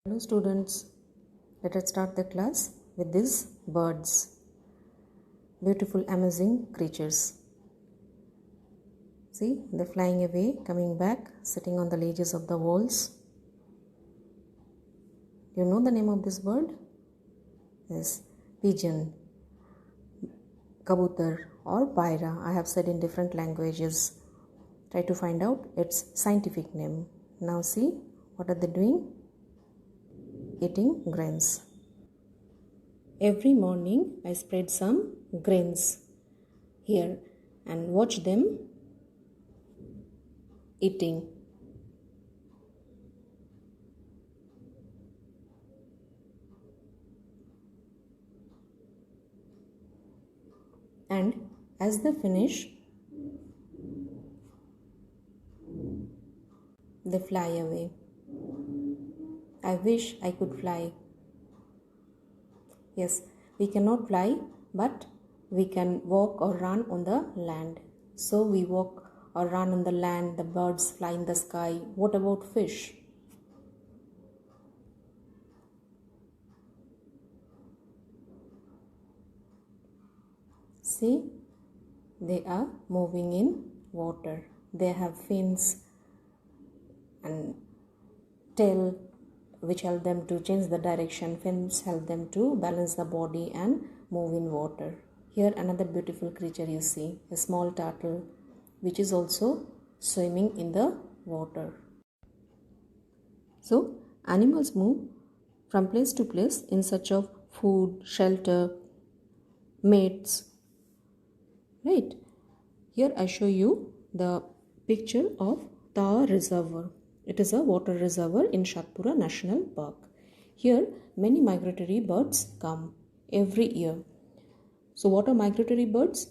Hello students, let us start the class with these birds, beautiful amazing creatures. See, they're flying away, coming back, sitting on the ledges of the walls. You know the name of this bird? Yes, pigeon, kabutar or paira. I have said in different languages. Try to find out its scientific name. Now see, what are they doing? Eating grains. Every morning I spread some grains here and watch them eating. And as they finish, they fly away. I wish I could fly. Yes, we cannot fly, but we can walk or run on the land. So we walk or run on the land, the birds fly in the sky. What about fish? See, they are moving in water. They have fins and tail which help them to change the direction. Fins help them to balance the body and move in water. Here another beautiful creature you see, a small turtle which is also swimming in the water. So animals move from place to place in search of food, shelter, mates. Right? Here I show you the picture of Tar Reservoir. It is a water reservoir in Satpura National Park. Here many migratory birds come every year. So what are migratory birds?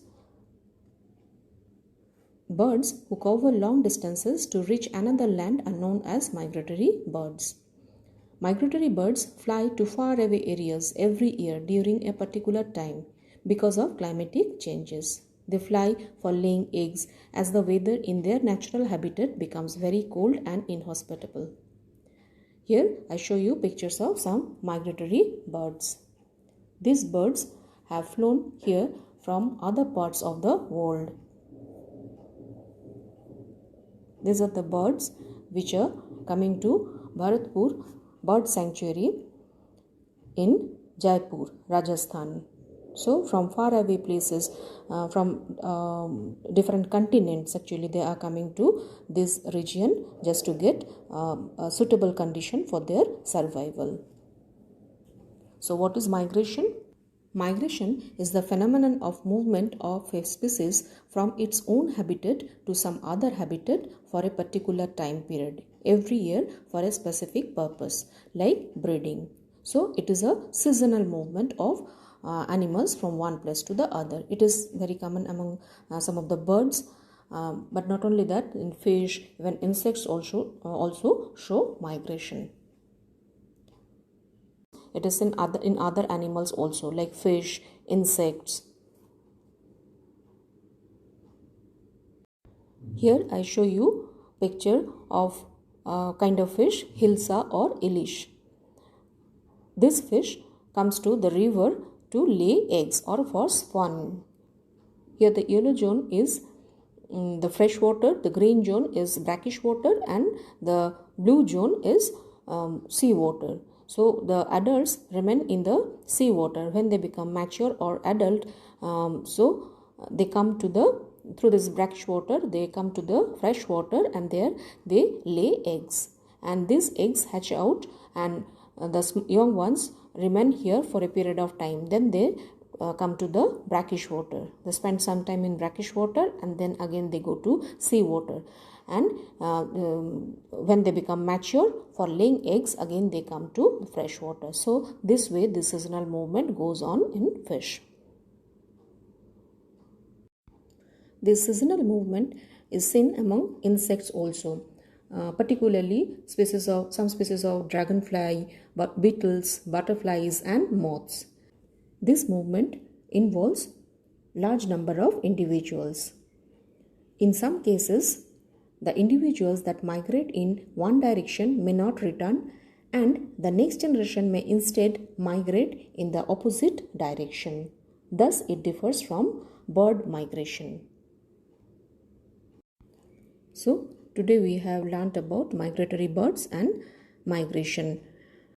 Birds who cover long distances to reach another land are known as migratory birds. Migratory birds fly to faraway areas every year during a particular time because of climatic changes. They fly for laying eggs as the weather in their natural habitat becomes very cold and inhospitable. Here I show you pictures of some migratory birds. These birds have flown here from other parts of the world. These are the birds which are coming to Bharatpur Bird Sanctuary in Jaipur, Rajasthan. So from far away places, from different continents, actually they are coming to this region just to get a suitable condition for their survival. So what is migration? Migration is the phenomenon of movement of a species from its own habitat to some other habitat for a particular time period every year for a specific purpose, like breeding. So it is a seasonal movement of animals from one place to the other. It is very common among some of the birds, but not only that, in fish, even insects also show migration. It is in other animals also, like fish, insects. Here I show you picture of kind of fish, hilsa or ilish. This fish comes to the river to lay eggs or for spawn. Here the yellow zone is the fresh water, the green zone is brackish water, and the blue zone is sea water. So the adults remain in the sea water. When they become mature or adult, so they come to through this brackish water, they come to the fresh water, and there they lay eggs, and these eggs hatch out, and the young ones remain here for a period of time. Then they come to the brackish water. They spend some time in brackish water, and then again they go to sea water. And when they become mature for laying eggs, again they come to fresh water. So this way the seasonal movement goes on in fish. This seasonal movement is seen among insects also. Particularly some species of dragonfly, beetles, butterflies and moths. This movement involves large number of individuals. In some cases, the individuals that migrate in one direction may not return and the next generation may instead migrate in the opposite direction. Thus, it differs from bird migration. So, today we have learnt about migratory birds and migration.